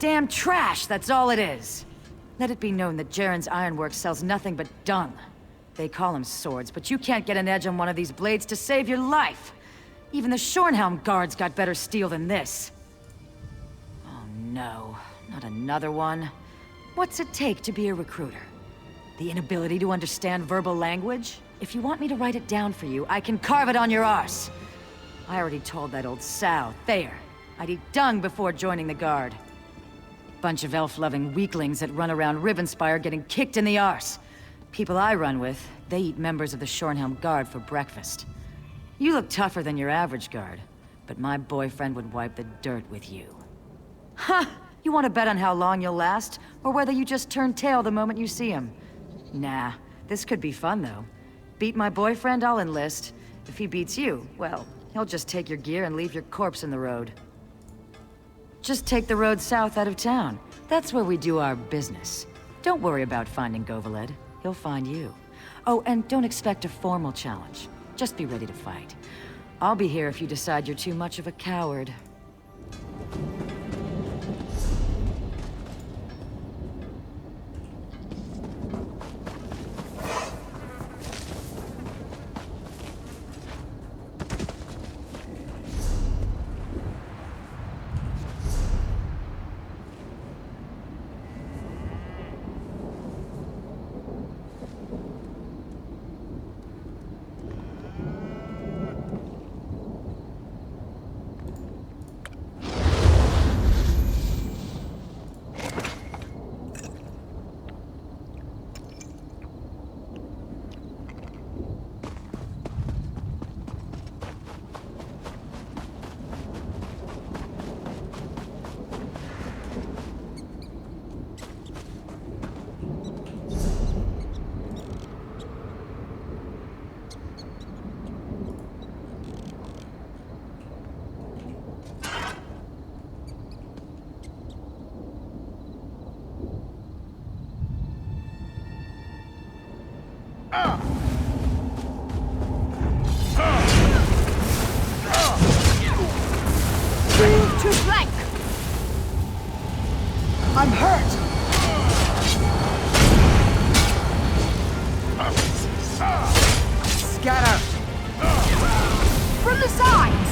Damn trash, that's all it is. Let it be known that Jaren's Ironworks sells nothing but dung. They call them swords, but you can't get an edge on one of these blades to save your life. Even the Shornhelm guards got better steel than this. Oh no, not another one. What's it take to be a recruiter? The inability to understand verbal language? If you want me to write it down for you, I can carve it on your arse. I already told that old sow, Thayer, I'd eat dung before joining the guard. Bunch of elf-loving weaklings that run around Rivenspire getting kicked in the arse. People I run with, they eat members of the Shornhelm Guard for breakfast. You look tougher than your average guard, but my boyfriend would wipe the dirt with you. Ha! Huh, you want to bet on how long you'll last, or whether you just turn tail the moment you see him? Nah, this could be fun though. Beat my boyfriend, I'll enlist. If he beats you, well, he'll just take your gear and leave your corpse in the road. Just take the road south out of town. That's where we do our business. Don't worry about finding Govaled. He'll find you. Oh, and don't expect a formal challenge. Just be ready to fight. I'll be here if you decide you're too much of a coward. To flank! I'm hurt! Scatter! From the sides!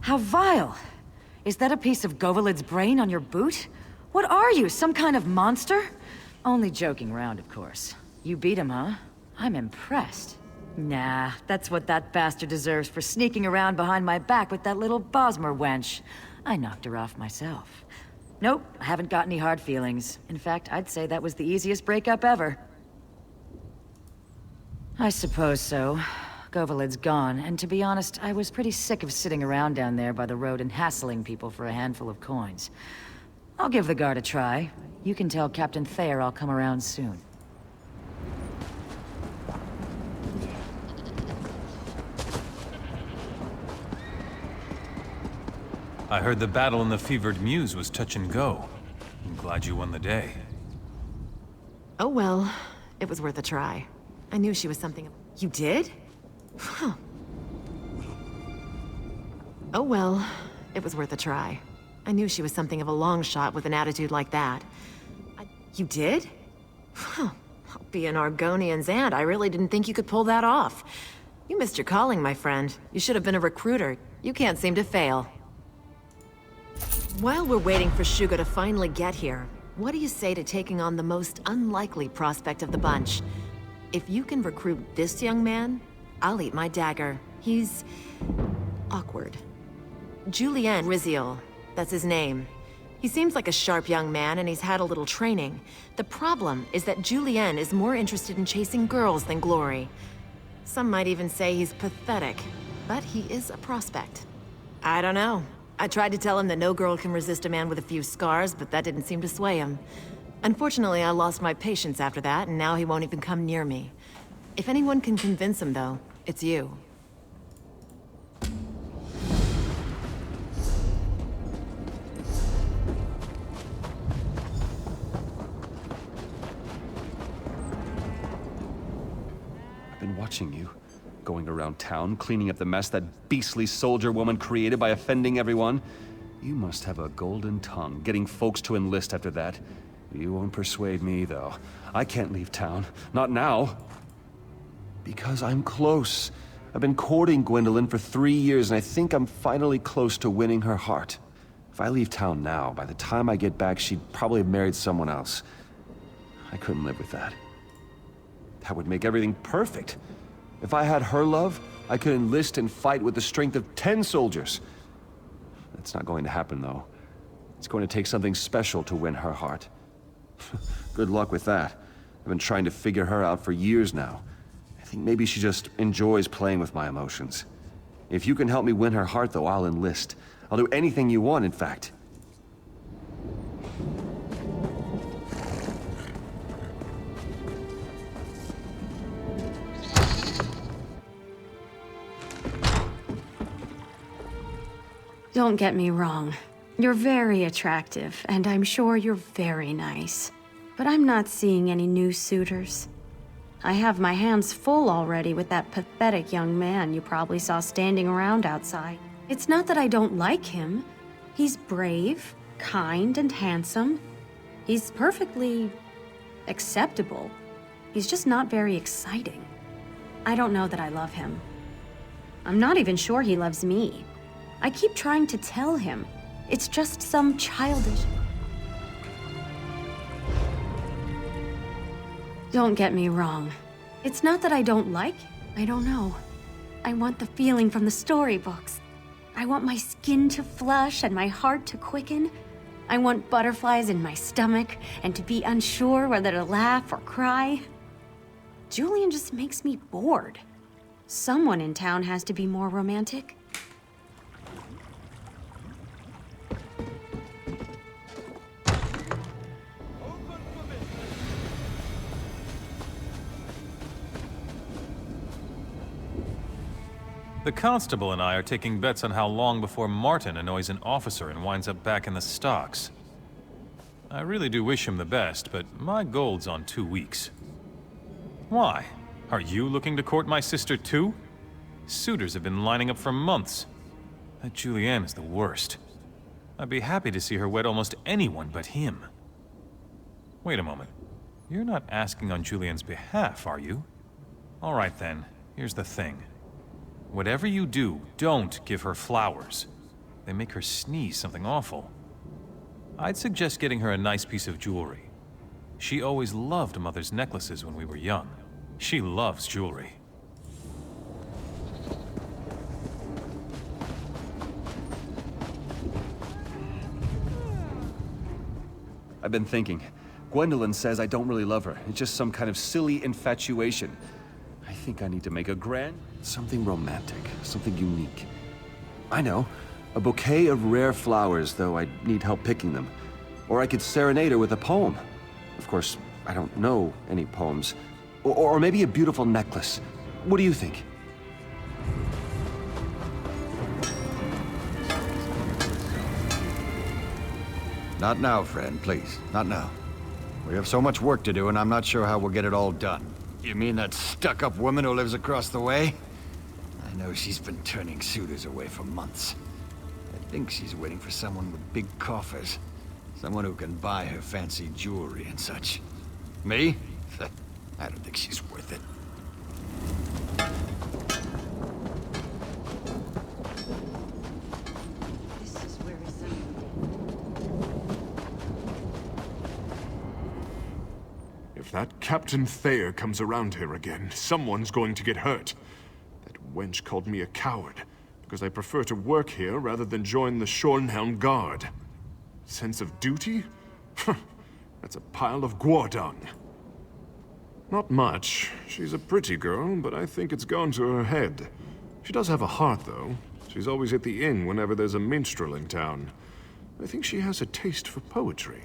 How vile! Is that a piece of Govaled's brain on your boot? What are you, some kind of monster? Only joking around, of course. You beat him, huh? I'm impressed. Nah, that's what that bastard deserves for sneaking around behind my back with that little Bosmer wench. I knocked her off myself. Nope, I haven't got any hard feelings. In fact, I'd say that was the easiest breakup ever. I suppose so. Govaled's gone, and to be honest, I was pretty sick of sitting around down there by the road and hassling people for a handful of coins. I'll give the guard a try. You can tell Captain Thayer I'll come around soon. I heard the battle in the Fevered Muse was touch and go. I'm glad you won the day. Oh well, it was worth a try. I knew she was something... You did? Huh. Oh well, it was worth a try. I knew she was something of a long shot with an attitude like that. You did? Huh. Being Argonian's aunt, I really didn't think you could pull that off. You missed your calling, my friend. You should have been a recruiter. You can't seem to fail. While we're waiting for Shugo to finally get here, what do you say to taking on the most unlikely prospect of the bunch? If you can recruit this young man, I'll eat my dagger. He's awkward. Julien Riziol, that's his name. He seems like a sharp young man and he's had a little training. The problem is that Julien is more interested in chasing girls than glory. Some might even say he's pathetic, but he is a prospect. I don't know. I tried to tell him that no girl can resist a man with a few scars, but that didn't seem to sway him. Unfortunately, I lost my patience after that, and now he won't even come near me. If anyone can convince him, though, it's you. I've been watching you. Going around town, cleaning up the mess that beastly soldier woman created by offending everyone. You must have a golden tongue, getting folks to enlist after that. You won't persuade me, though. I can't leave town. Not now. Because I'm close. I've been courting Gwendolyn for 3 years, and I think I'm finally close to winning her heart. If I leave town now, by the time I get back, she'd probably have married someone else. I couldn't live with that. That would make everything perfect. If I had her love, I could enlist and fight with the strength of 10 soldiers. That's not going to happen, though. It's going to take something special to win her heart. Good luck with that. I've been trying to figure her out for years now. I think maybe she just enjoys playing with my emotions. If you can help me win her heart, though, I'll enlist. I'll do anything you want, in fact. Don't get me wrong. You're very attractive, and I'm sure you're very nice. But I'm not seeing any new suitors. I have my hands full already with that pathetic young man you probably saw standing around outside. It's not that I don't like him. He's brave, kind, and handsome. He's perfectly acceptable. He's just not very exciting. I don't know that I love him. I'm not even sure he loves me. I keep trying to tell him. It's just some childish... Don't get me wrong. It's not that I don't like him. I don't know. I want the feeling from the storybooks. I want my skin to flush and my heart to quicken. I want butterflies in my stomach and to be unsure whether to laugh or cry. Julian just makes me bored. Someone in town has to be more romantic. The constable and I are taking bets on how long before Martin annoys an officer and winds up back in the stocks. I really do wish him the best, but my gold's on 2 weeks. Why? Are you looking to court my sister too? Suitors have been lining up for months. That Julianne is the worst. I'd be happy to see her wed almost anyone but him. Wait a moment. You're not asking on Julianne's behalf, are you? All right then, here's the thing. Whatever you do, don't give her flowers. They make her sneeze something awful. I'd suggest getting her a nice piece of jewelry. She always loved Mother's necklaces when we were young. She loves jewelry. I've been thinking. Gwendolyn says I don't really love her. It's just some kind of silly infatuation. I think I need to make a grand... Something romantic, something unique. I know, a bouquet of rare flowers, though I'd need help picking them. Or I could serenade her with a poem. Of course, I don't know any poems. Or maybe a beautiful necklace. What do you think? Not now, friend, please. Not now. We have so much work to do, and I'm not sure how we'll get it all done. You mean that stuck-up woman who lives across the way? I know she's been turning suitors away for months. I think she's waiting for someone with big coffers. Someone who can buy her fancy jewelry and such. Me? I don't think she's worth it. If that Captain Thayer comes around here again, someone's going to get hurt. That wench called me a coward because I prefer to work here rather than join the Shornhelm Guard. Sense of duty? That's a pile of guardung. Not much. She's a pretty girl, but I think it's gone to her head. She does have a heart, though. She's always at the inn whenever there's a minstrel in town. I think she has a taste for poetry.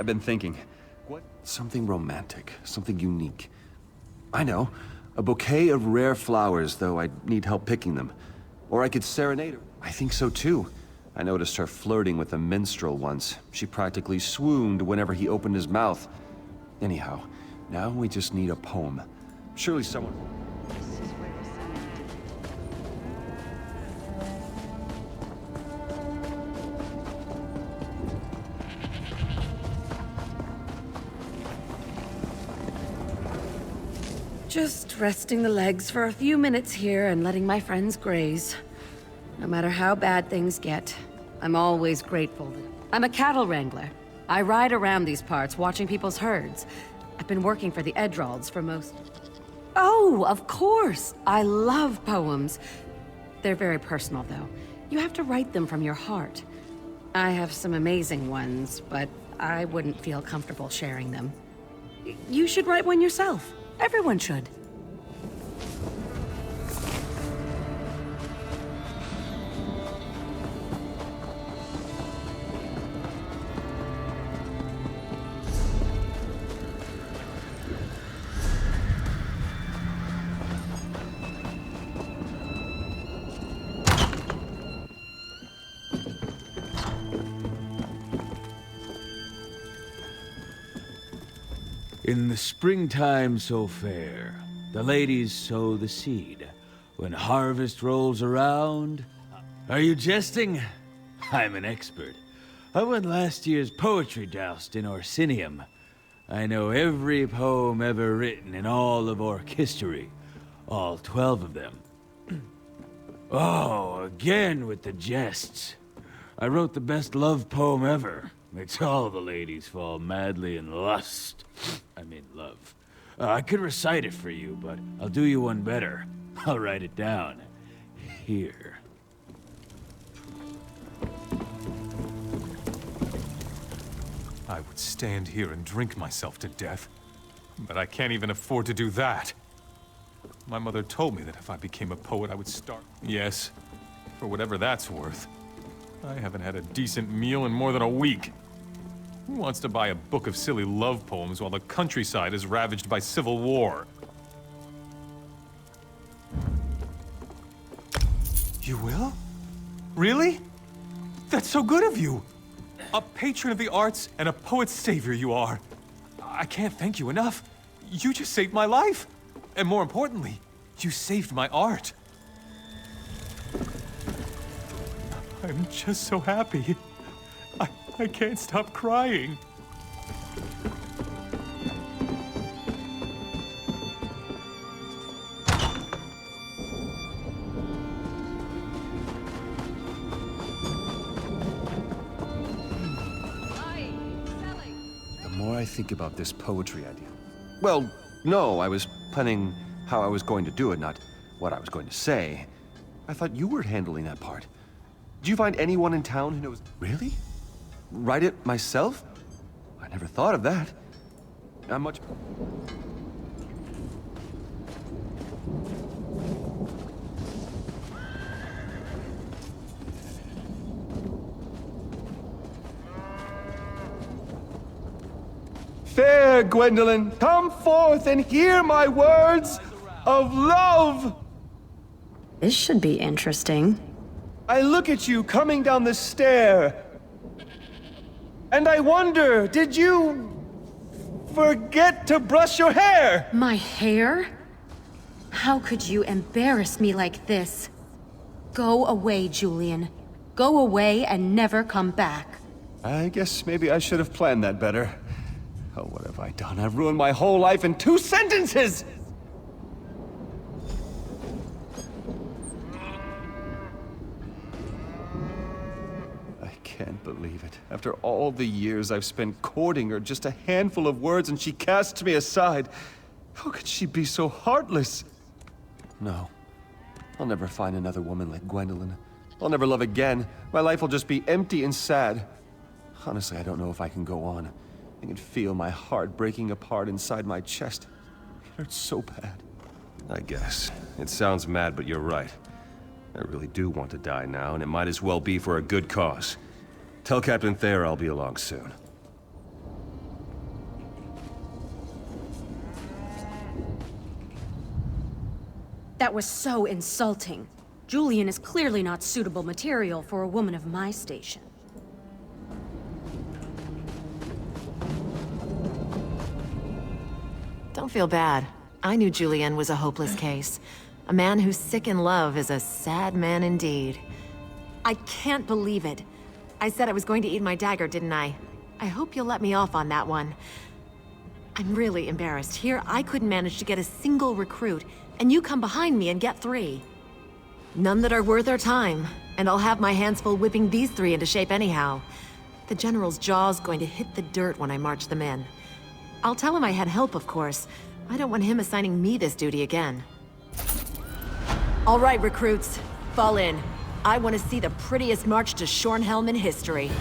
I've been thinking. What? Something romantic, something unique. I know. A bouquet of rare flowers, though I'd need help picking them. Or I could serenade her. I think so too. I noticed her flirting with a minstrel once. She practically swooned whenever he opened his mouth. Anyhow, now we just need a poem. Surely someone... Just resting the legs for a few minutes here and letting my friends graze. No matter how bad things get, I'm always grateful. I'm a cattle wrangler. I ride around these parts watching people's herds. I've been working for the Edralds for most... Oh, of course! I love poems. They're very personal, though. You have to write them from your heart. I have some amazing ones, but I wouldn't feel comfortable sharing them. You should write one yourself. Everyone should. In the springtime so fair, the ladies sow the seed. When harvest rolls around... Are you jesting? I'm an expert. I won last year's poetry joust in Orsinium. I know every poem ever written in all of Orc history. All 12 of them. Oh, again with the jests. I wrote the best love poem ever. Makes all the ladies fall madly in lust. I mean love. I could recite it for you, but I'll do you one better. I'll write it down. Here. I would stand here and drink myself to death, but I can't even afford to do that. My mother told me that if I became a poet, I would starve. Yes, for whatever that's worth. I haven't had a decent meal in more than a week. Who wants to buy a book of silly love poems while the countryside is ravaged by civil war? You will? Really? That's so good of you! A patron of the arts and a poet's savior you are. I can't thank you enough. You just saved my life. And more importantly, you saved my art. I'm just so happy. I can't stop crying. The more I think about this poetry idea... Well, no, I was planning how I was going to do it, not what I was going to say. I thought you were handling that part. Did you find anyone in town who knows... Really? Write it myself? I never thought of that. Not much... Fair Gwendolyn, come forth and hear my words of love! This should be interesting. I look at you coming down the stair, and I wonder, did you forget to brush your hair? My hair? How could you embarrass me like this? Go away, Julian. Go away and never come back. I guess maybe I should have planned that better. Oh, what have I done? I've ruined my whole life in 2 sentences! I can't believe it. After all the years I've spent courting her, just a handful of words and she casts me aside. How could she be so heartless? No. I'll never find another woman like Gwendolyn. I'll never love again. My life will just be empty and sad. Honestly, I don't know if I can go on. I can feel my heart breaking apart inside my chest. It hurts so bad. I guess. It sounds mad, but you're right. I really do want to die now, and it might as well be for a good cause. Tell Captain Thayer I'll be along soon. That was so insulting. Julian is clearly not suitable material for a woman of my station. Don't feel bad. I knew Julian was a hopeless case. A man who's sick in love is a sad man indeed. I can't believe it. I said I was going to eat my dagger, didn't I? I hope you'll let me off on that one. I'm really embarrassed. Here, I couldn't manage to get a single recruit, and you come behind me and get 3. None that are worth our time, and I'll have my hands full whipping these 3 into shape anyhow. The General's jaw's going to hit the dirt when I march them in. I'll tell him I had help, of course. I don't want him assigning me this duty again. All right, recruits. Fall in. I want to see the prettiest march to Shornhelm in history.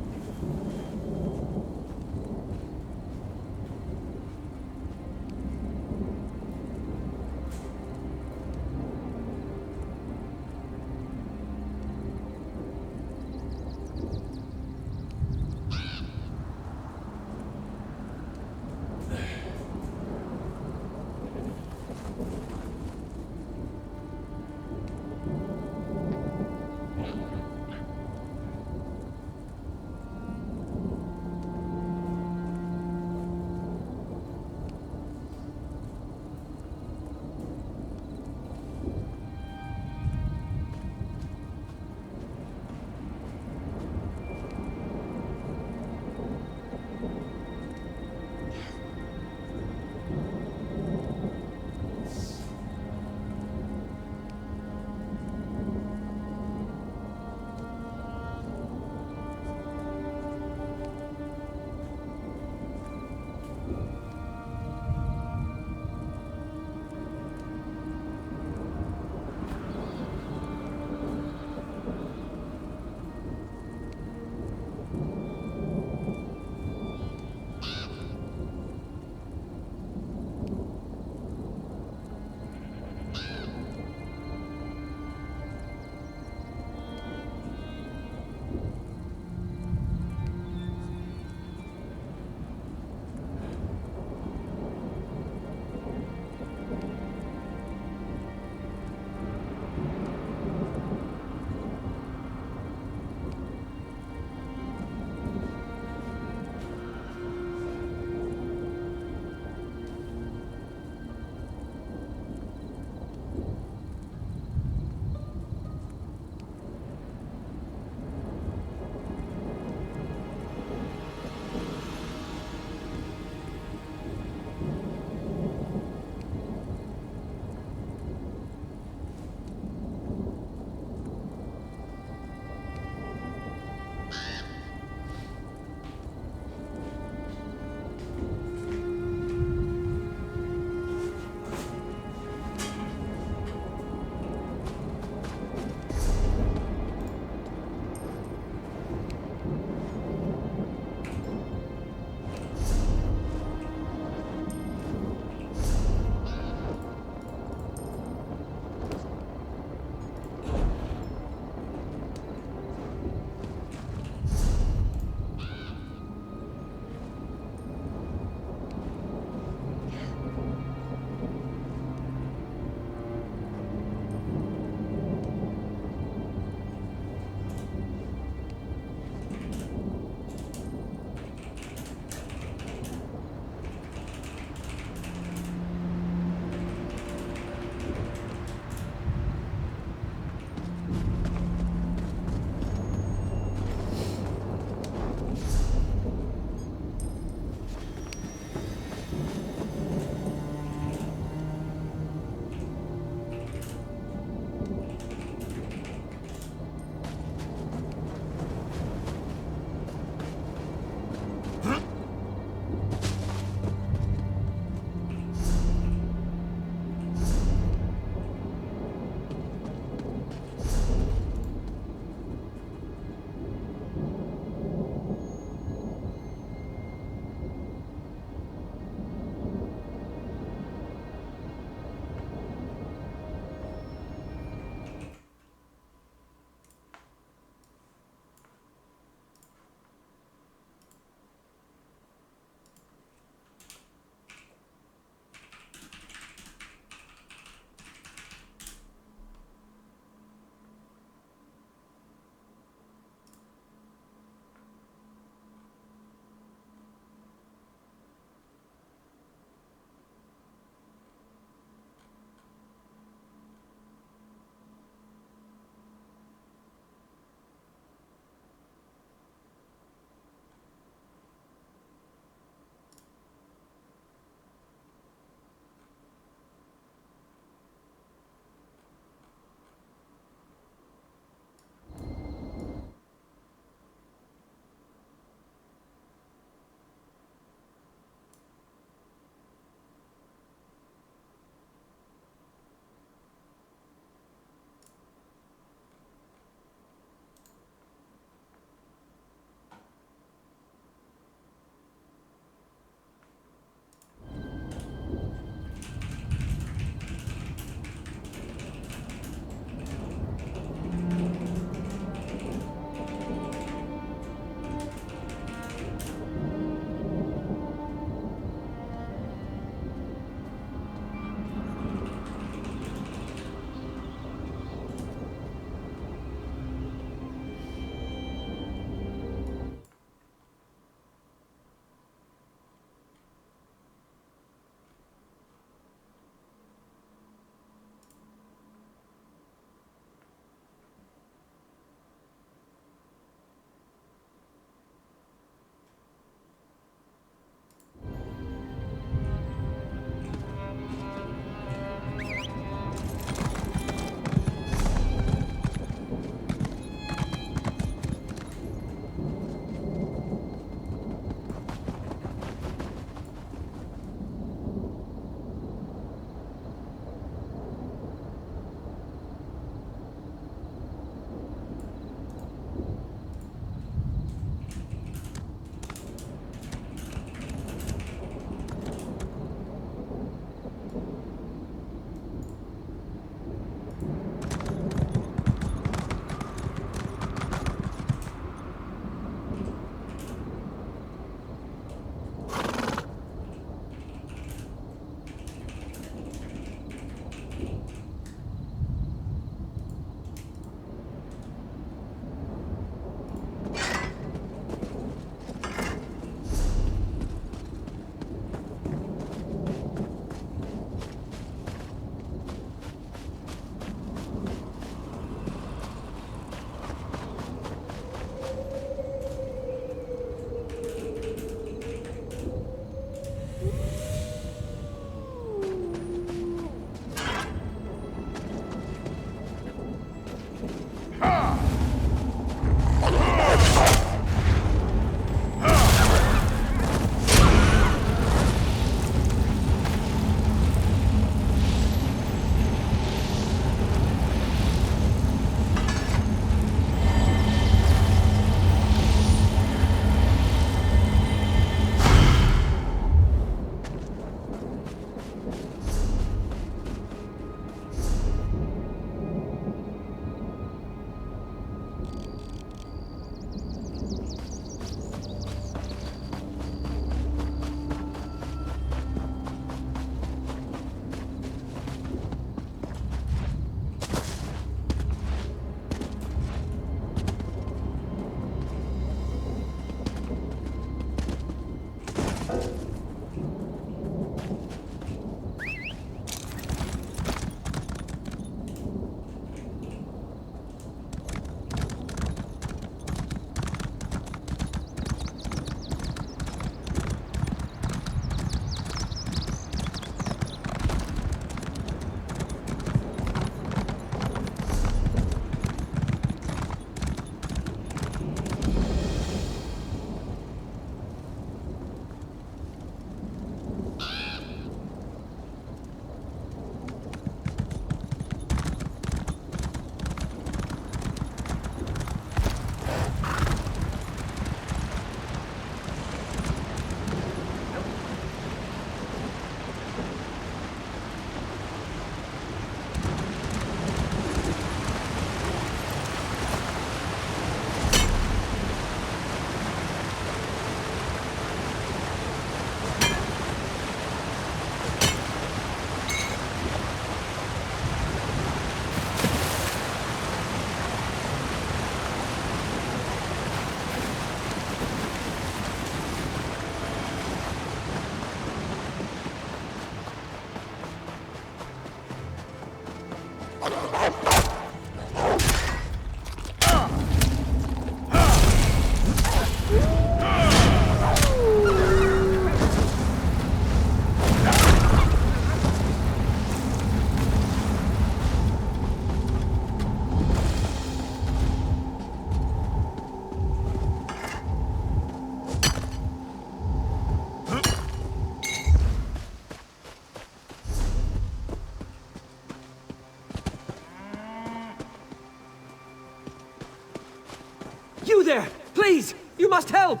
You there! Please! You must help!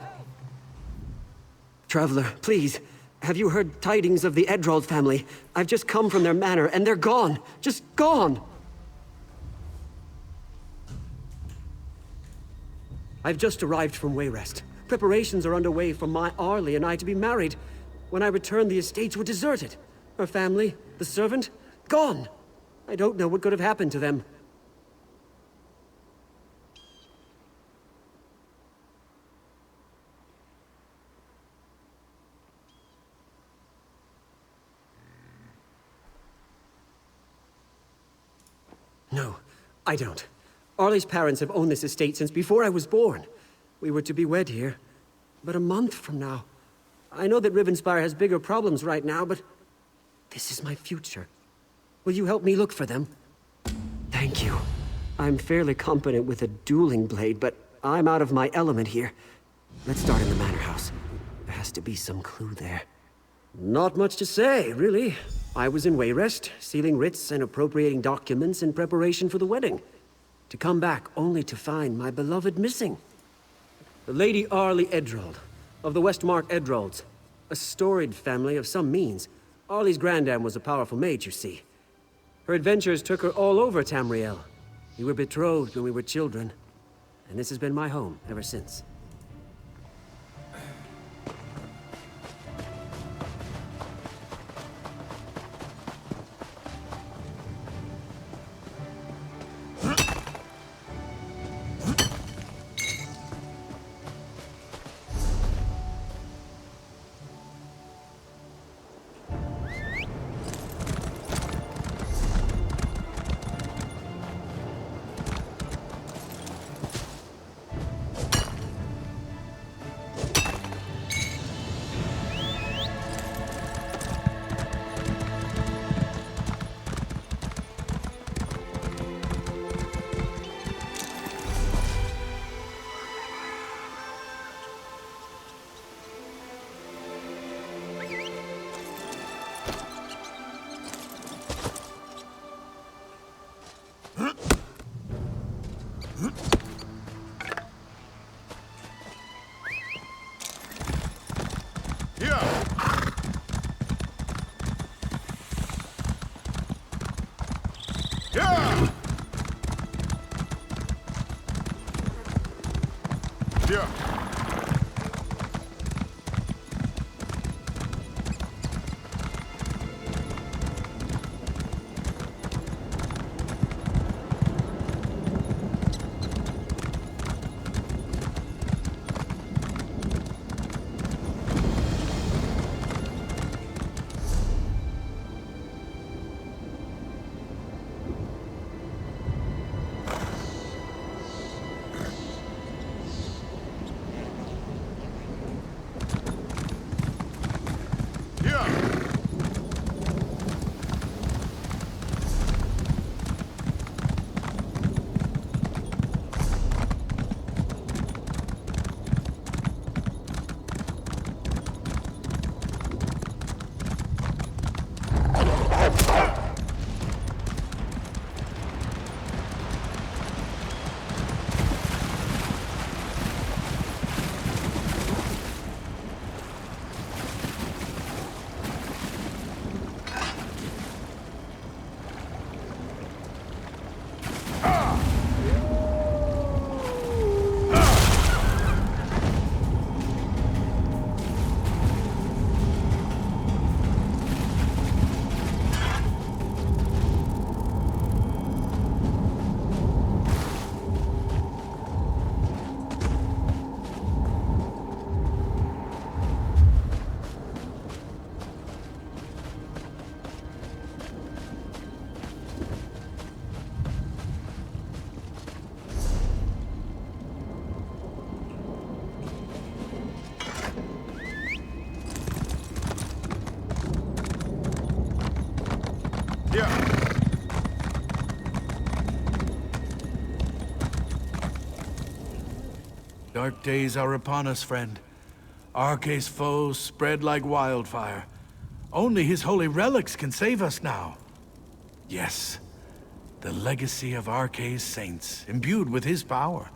Traveler, please. Have you heard tidings of the Edrold family? I've just come from their manor, and they're gone. Just gone! I've just arrived from Wayrest. Preparations are underway for my Arlie and I to be married. When I returned, the estates were deserted. Her family, the servant, gone. I don't know what could have happened to them. No, I don't. Arlie's parents have owned this estate since before I was born. We were to be wed here, but a month from now. I know that Rivenspire has bigger problems right now, but this is my future. Will you help me look for them? Thank you. I'm fairly competent with a dueling blade, but I'm out of my element here. Let's start in the manor house. There has to be some clue there. Not much to say, really. I was in Wayrest, sealing writs and appropriating documents in preparation for the wedding. To come back only to find my beloved missing. The Lady Arlie Edrold, of the Westmark Edrolds. A storied family of some means. Arlie's granddam was a powerful mage, you see. Her adventures took her all over Tamriel. We were betrothed when we were children, and this has been my home ever since. Dark days are upon us, friend. Arkay's foes spread like wildfire. Only his holy relics can save us now. Yes, the legacy of Arkay's saints, imbued with his power.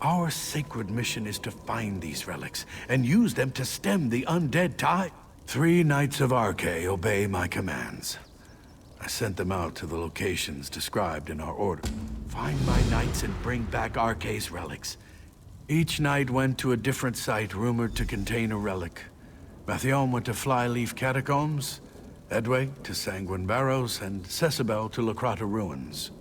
Our sacred mission is to find these relics and use them to stem the undead tide. 3 Knights of Arche obey my commands. I sent them out to the locations described in our order. Find my knights and bring back Arche's relics. Each knight went to a different site rumored to contain a relic. Mathion went to Flyleaf Catacombs, Edway to Sanguine Barrows, and Cecibel to Lacrata Ruins.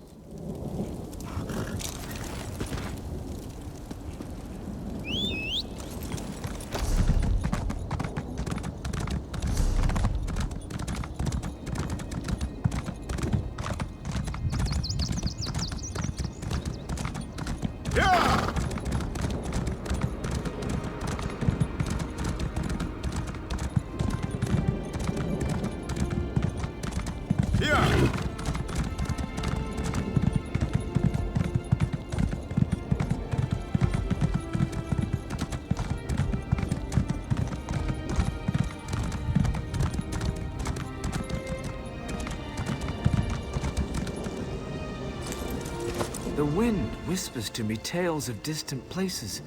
The wind whispers to me tales of distant places,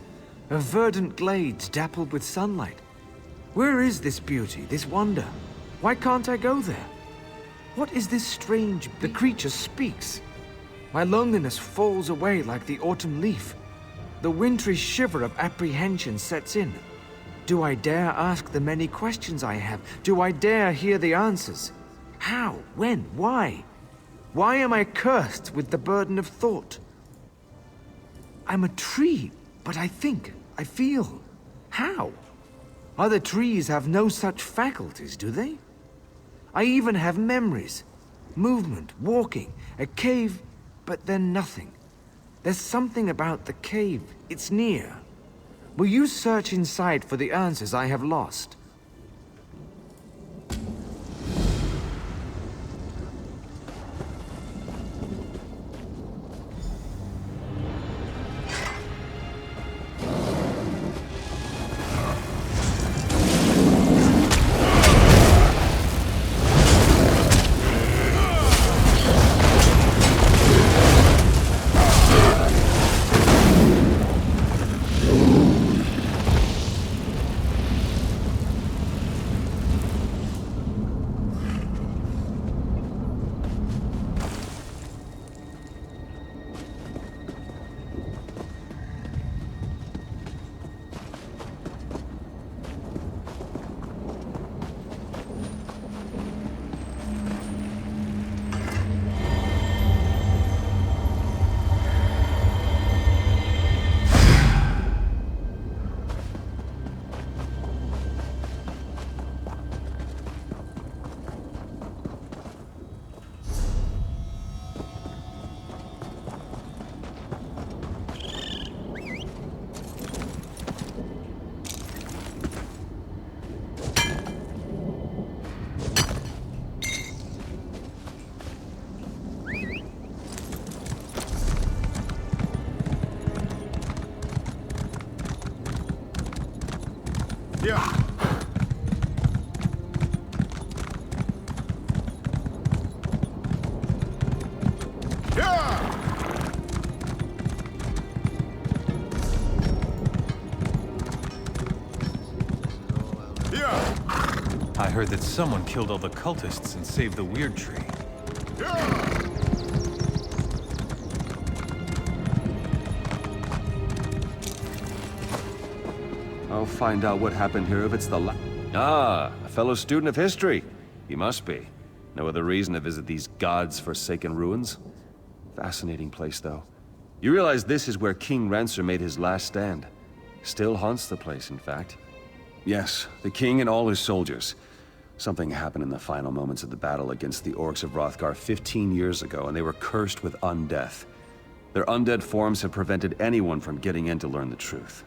of verdant glades dappled with sunlight. Where is this beauty, this wonder? Why can't I go there? What is this strange The creature speaks. My loneliness falls away like the autumn leaf. The wintry shiver of apprehension sets in. Do I dare ask the many questions I have? Do I dare hear the answers? How? When? Why? Why am I cursed with the burden of thought? I'm a tree, but I think, I feel. How? Other trees have no such faculties, do they? I even have memories. Movement, walking, a cave, but then nothing. There's something about the cave. It's near. Will you search inside for the answers I have lost? I heard that someone killed all the cultists and saved the weird tree. I'll find out what happened here if it's the Ah, a fellow student of history. He must be. No other reason to visit these gods-forsaken ruins. Fascinating place, though. You realize this is where King Rancer made his last stand. Still haunts the place, in fact. Yes, the king and all his soldiers. Something happened in the final moments of the battle against the orcs of Hrothgar 15 years ago, and they were cursed with undeath. Their undead forms have prevented anyone from getting in to learn the truth.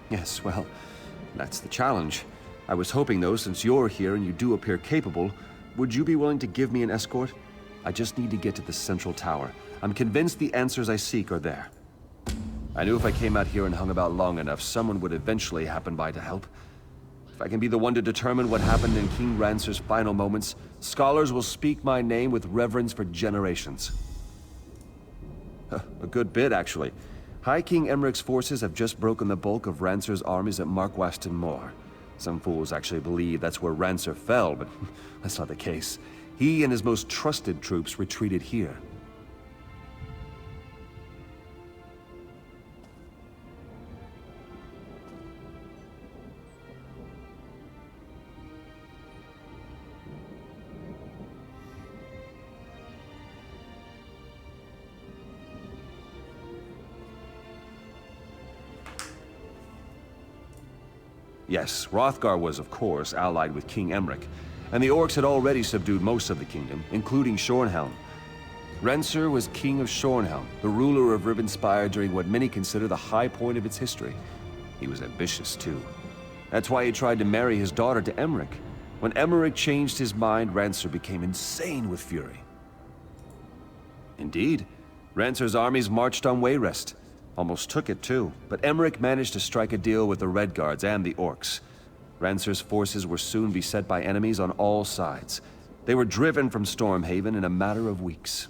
Yes, well, that's the challenge. I was hoping, though, since you're here and you do appear capable, would you be willing to give me an escort? I just need to get to the central tower. I'm convinced the answers I seek are there. I knew if I came out here and hung about long enough, someone would eventually happen by to help. If I can be the one to determine what happened in King Rancer's final moments, scholars will speak my name with reverence for generations. A good bit, actually. High King Emmerich's forces have just broken the bulk of Rancer's armies at Markwaston Moor. Some fools actually believe that's where Rancer fell, but that's not the case. He and his most trusted troops retreated here. Yes, Hrothgar was, of course, allied with King Emmerich, and the orcs had already subdued most of the kingdom, including Shornhelm. Rancer was king of Shornhelm, the ruler of Rivenspire during what many consider the high point of its history. He was ambitious, too. That's why he tried to marry his daughter to Emmerich. When Emmerich changed his mind, Rancer became insane with fury. Indeed, Rancer's armies marched on Wayrest. Almost took it too, but Emmerich managed to strike a deal with the Redguards and the Orcs. Rancer's forces were soon beset by enemies on all sides. They were driven from Stormhaven in a matter of weeks.